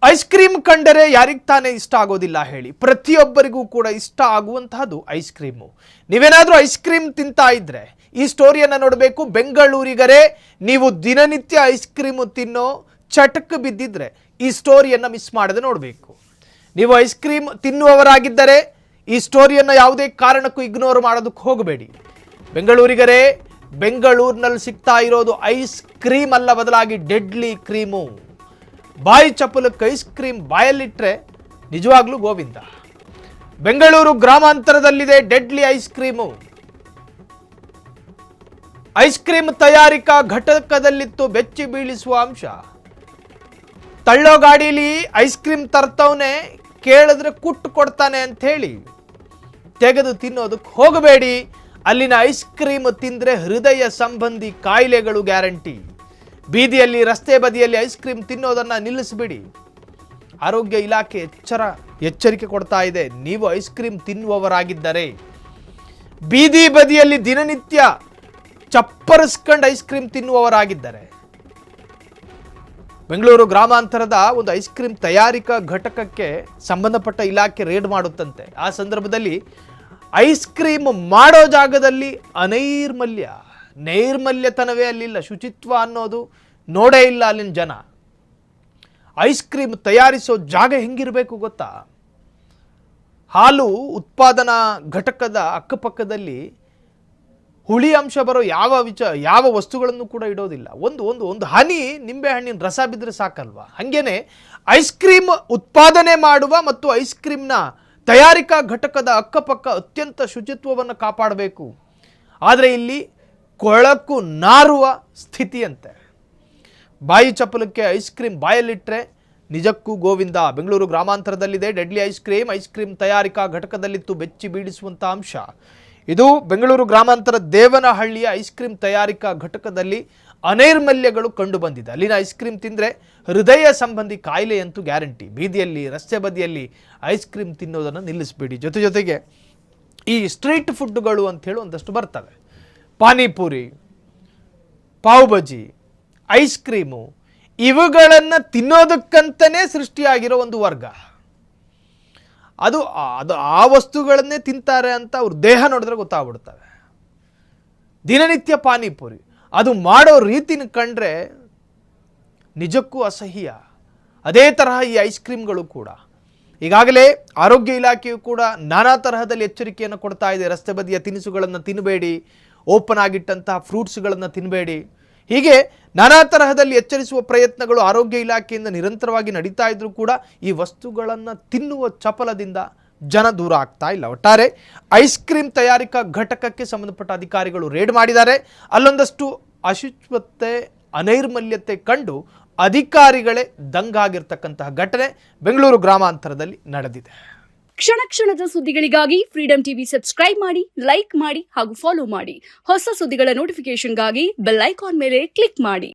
Ice cream ಕಂಡರೆ ಯಾರಿಗೆ ತಾನೇ ಇಷ್ಟ ಆಗೋದಿಲ್ಲ ಹೇಳಿ. ಪ್ರತಿಯೊಬ್ಬರಿಗೂ ಕೂಡ ಇಷ್ಟ ಆಗುವಂತಹದ್ದು ಐಸ್ ಕ್ರೀಮು. ನೀವೇನಾದರೂ ಐಸ್ ಕ್ರೀಮ್ ತಿಂತಾ ಇದ್ರೆ ಈ ಸ್ಟೋರಿಯನ್ನು ನೋಡಬೇಕು. ಬೆಂಗಳೂರಿಗರೇ, ನೀವು ದಿನನಿತ್ಯ ಐಸ್ ಕ್ರೀಮು ತಿನ್ನೋ ಚಟಕ್ಕೆ ಬಿದ್ದಿದ್ರೆ ಈ ಸ್ಟೋರಿಯನ್ನು ಮಿಸ್ ಮಾಡದೆ ನೋಡಬೇಕು. ನೀವು ಐಸ್ ಕ್ರೀಮ್ ತಿನ್ನುವವರಾಗಿದ್ದರೆ ಈ ಸ್ಟೋರಿಯನ್ನು ಯಾವುದೇ ಕಾರಣಕ್ಕೂ ಇಗ್ನೋರ್ ಮಾಡೋದಕ್ಕೆ ಹೋಗಬೇಡಿ. ಬೆಂಗಳೂರಿಗರೇ, ಬೆಂಗಳೂರಿನಲ್ಲಿ ಸಿಗ್ತಾ ಇರೋದು ಐಸ್ ಕ್ರೀಮ್ ಅಲ್ಲ, ಬದಲಾಗಿ ಡೆಡ್ಲಿ ಕ್ರೀಮು. ಬಾಯಿ ಚಪ್ಪಲಕ್ಕೆ ಐಸ್ ಕ್ರೀಮ್ ಬಾಯಲ್ಲಿಟ್ಟರೆ ನಿಜವಾಗ್ಲೂ ಗೋವಿಂದ. ಬೆಂಗಳೂರು ಗ್ರಾಮಾಂತರದಲ್ಲಿದೆ deadly ice cream. Ice cream ತಯಾರಿಕಾ ಘಟಕದಲ್ಲಿತ್ತು ಬೆಚ್ಚಿ ಬೀಳಿಸುವ ಅಂಶ. ತಳ್ಳೋ ಗಾಡೀಲಿ ಐಸ್ ಕ್ರೀಮ್ ತರ್ತವನೆ, ಕೇಳಿದ್ರೆ ಕುಟ್ಟು ಕೊಡ್ತಾನೆ ಅಂತ ಹೇಳಿ ತೆಗೆದು ತಿನ್ನೋದಕ್ಕೆ ಹೋಗಬೇಡಿ. ಅಲ್ಲಿನ ಐಸ್ ಕ್ರೀಮ್ ತಿಂದರೆ ಹೃದಯ ಸಂಬಂಧಿ ಕಾಯಿಲೆಗಳು ಗ್ಯಾರಂಟಿ. ಬೀದಿಯಲ್ಲಿ, ರಸ್ತೆ ಬದಿಯಲ್ಲಿ ಐಸ್ ಕ್ರೀಮ್ ತಿನ್ನೋದನ್ನು ನಿಲ್ಲಿಸಬೇಡಿ. ಆರೋಗ್ಯ ಇಲಾಖೆ ಎಚ್ಚರಿಕೆ ಕೊಡ್ತಾ ಇದೆ. ನೀವು ಐಸ್ ಕ್ರೀಮ್ ತಿನ್ನುವವರಾಗಿದ್ದರೆ, ಬೀದಿ ಬದಿಯಲ್ಲಿ ದಿನನಿತ್ಯ ಚಪ್ಪರಿಸ್ಕೊಂಡು ಐಸ್ ಕ್ರೀಮ್ ತಿನ್ನುವವರಾಗಿದ್ದರೆ, ಬೆಂಗಳೂರು ಗ್ರಾಮಾಂತರದ ಒಂದು ಐಸ್ ಕ್ರೀಮ್ ತಯಾರಿಕಾ ಘಟಕಕ್ಕೆ ಸಂಬಂಧಪಟ್ಟ ಇಲಾಖೆ ರೇಡ್ ಮಾಡುತ್ತಂತೆ. ಆ ಸಂದರ್ಭದಲ್ಲಿ ಐಸ್ ಕ್ರೀಮ್ ಮಾಡೋ ಜಾಗದಲ್ಲಿ ನೈರ್ಮಲ್ಯತನವೇ ಅಲ್ಲಿಲ್ಲ. ಶುಚಿತ್ವ ಅನ್ನೋದು ನೋಡೇ ಇಲ್ಲ ಅಲ್ಲಿನ ಜನ. ಐಸ್ ಕ್ರೀಮ್ ತಯಾರಿಸೋ ಜಾಗ ಹೆಂಗಿರಬೇಕು ಗೊತ್ತಾ? ಹಾಲು ಉತ್ಪಾದನಾ ಘಟಕದ ಅಕ್ಕಪಕ್ಕದಲ್ಲಿ ಹುಳಿ ಅಂಶ ಬರೋ ಯಾವ ವಸ್ತುಗಳನ್ನು ಕೂಡ ಇಡೋದಿಲ್ಲ. ಒಂದು ಹನಿ ನಿಂಬೆ ಹಣ್ಣಿನ ರಸ ಬಿದ್ದರೆ ಸಾಕಲ್ವಾ? ಹಾಗೇನೆ ಐಸ್ ಕ್ರೀಮ್ ಉತ್ಪಾದನೆ ಮಾಡುವ ಮತ್ತು ಐಸ್ ಕ್ರೀಮ್ನ ತಯಾರಿಕಾ ಘಟಕದ ಅಕ್ಕಪಕ್ಕ ಅತ್ಯಂತ ಶುಚಿತ್ವವನ್ನು ಕಾಪಾಡಬೇಕು. ಆದರೆ ಇಲ್ಲಿ ಕೊಳಕು ನಾರುವ ಸ್ಥಿತಿಯಂತೆ. ಬಾಯಿ ಚಪ್ಪಲಕ್ಕೆ ಐಸ್ ಕ್ರೀಮ್ ಬಾಯಲ್ಲಿಟ್ಟರೆ ನಿಜಕ್ಕೂ ಗೋವಿಂದ. ಬೆಂಗಳೂರು ಗ್ರಾಮಾಂತರದಲ್ಲಿದೆ ಡೆಡ್ಲಿ ಐಸ್ ಕ್ರೀಮ್ ತಯಾರಿಕಾ ಘಟಕದಲ್ಲಿತ್ತು ಬೆಚ್ಚಿ ಬೀಳಿಸುವಂಥ ಅಂಶ. ಇದು ಬೆಂಗಳೂರು ಗ್ರಾಮಾಂತರ ದೇವನಹಳ್ಳಿಯ ಐಸ್ ಕ್ರೀಮ್ ತಯಾರಿಕಾ ಘಟಕದಲ್ಲಿ ಅನೈರ್ಮಲ್ಯಗಳು ಕಂಡು ಬಂದಿದೆ. ಅಲ್ಲಿನ ಐಸ್ ಕ್ರೀಮ್ ತಿಂದರೆ ಹೃದಯ ಸಂಬಂಧಿ ಕಾಯಿಲೆಯಂತೂ ಗ್ಯಾರಂಟಿ. ಬೀದಿಯಲ್ಲಿ, ರಸ್ತೆ ಬದಿಯಲ್ಲಿ ಐಸ್ ಕ್ರೀಮ್ ತಿನ್ನೋದನ್ನು ನಿಲ್ಲಿಸಬೇಡಿ. ಜೊತೆಗೆ ಈ ಸ್ಟ್ರೀಟ್ ಫುಡ್ಗಳು ಅಂಥೇಳಿ ಒಂದಷ್ಟು ಬರ್ತವೆ. ಪಾನಿಪುರಿ, ಪಾವ್ ಬಜಿ, ಐಸ್ ಕ್ರೀಮು, ಇವುಗಳನ್ನು ತಿನ್ನೋದಕ್ಕಂತಲೇ ಸೃಷ್ಟಿಯಾಗಿರೋ ಒಂದು ವರ್ಗ. ಅದು ಆ ವಸ್ತುಗಳನ್ನೇ ತಿಂತಾರೆ ಅಂತ ಅವ್ರ ದೇಹ ನೋಡಿದ್ರೆ ಗೊತ್ತಾಗ್ಬಿಡ್ತವೆ. ದಿನನಿತ್ಯ ಪಾನಿಪುರಿ, ಅದು ಮಾಡೋ ರೀತಿನ ಕಂಡ್ರೆ ನಿಜಕ್ಕೂ ಅಸಹ್ಯ. ಅದೇ ತರಹ ಈ ಐಸ್ ಕ್ರೀಮ್ಗಳು ಕೂಡ. ಈಗಾಗಲೇ ಆರೋಗ್ಯ ಇಲಾಖೆಯು ಕೂಡ ನಾನಾ ತರಹದಲ್ಲಿ ಎಚ್ಚರಿಕೆಯನ್ನು ಕೊಡ್ತಾ ಇದೆ. ರಸ್ತೆ ಬದಿಯ ತಿನಿಸುಗಳನ್ನು ತಿನ್ನಬೇಡಿ, ಓಪನ್ ಆಗಿಟ್ಟಂತಹ ಫ್ರೂಟ್ಸ್ಗಳನ್ನು ತಿನ್ನಬೇಡಿ. ಹೀಗೆ ನಾನಾ ತರಹದಲ್ಲಿ ಎಚ್ಚರಿಸುವ ಪ್ರಯತ್ನಗಳು ಆರೋಗ್ಯ ಇಲಾಖೆಯಿಂದ ನಿರಂತರವಾಗಿ ನಡೀತಾ ಇದ್ರೂ ಕೂಡ ಈ ವಸ್ತುಗಳನ್ನು ತಿನ್ನುವ ಚಪಲದಿಂದ ಜನ ದೂರ ಆಗ್ತಾ ಇಲ್ಲ. ಒಟ್ಟಾರೆ ಐಸ್ ಕ್ರೀಮ್ ತಯಾರಿಕಾ ಘಟಕಕ್ಕೆ ಸಂಬಂಧಪಟ್ಟ ಅಧಿಕಾರಿಗಳು ರೇಡ್ ಮಾಡಿದ್ದಾರೆ. ಅಲ್ಲೊಂದಷ್ಟು ಅಶುಚಿತ್ವತೆ, ಅನೈರ್ಮಲ್ಯತೆ ಕಂಡು ಅಧಿಕಾರಿಗಳೇ ದಂಗಾಗಿರ್ತಕ್ಕಂತಹ ಘಟನೆ ಬೆಂಗಳೂರು ಗ್ರಾಮಾಂತರದಲ್ಲಿ ನಡೆದಿದೆ. ಕ್ಷಣದ ಸುದ್ದಿಗಳಿಗಾಗಿ ಫ್ರೀಡಂ ಟಿವಿ ಸಬ್ಸ್ಕ್ರೈಬ್ ಮಾಡಿ, ಲೈಕ್ ಮಾಡಿ ಹಾಗೂ ಫಾಲೋ ಮಾಡಿ. ಹೊಸ ಸುದ್ದಿಗಳ ನೋಟಿಫಿಕೇಶನ್ಗಾಗಿ ಬೆಲ್ ಐಕಾನ್ ಮೇಲೆ ಕ್ಲಿಕ್ ಮಾಡಿ.